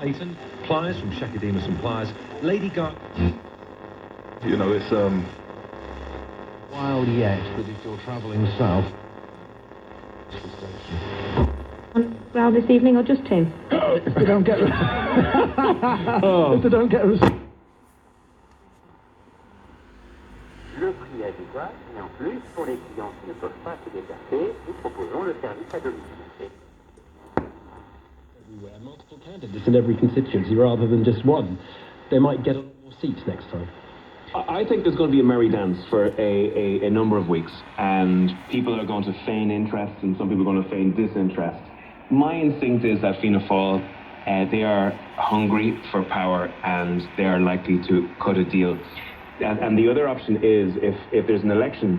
Leighton, Pliers from Shakademus and Pliers, Lady Gaga. You know, it's Wild yet, but if you're travelling south. Well, this evening or just two? If they don't get if they don't get Le prix est adéquat et en plus, pour les clients qui ne peuvent pas se déplacer, nous proposons le service à domicile. Everywhere, multiple candidates in every constituency rather than just one. They might get more seats next time. I think there's going to be a merry dance for a number of weeks, and people are going to feign interest and some people are going to feign disinterest. My instinct is that Fianna Fáil, they are hungry for power and they are likely to cut a deal. And the other option is if there's an election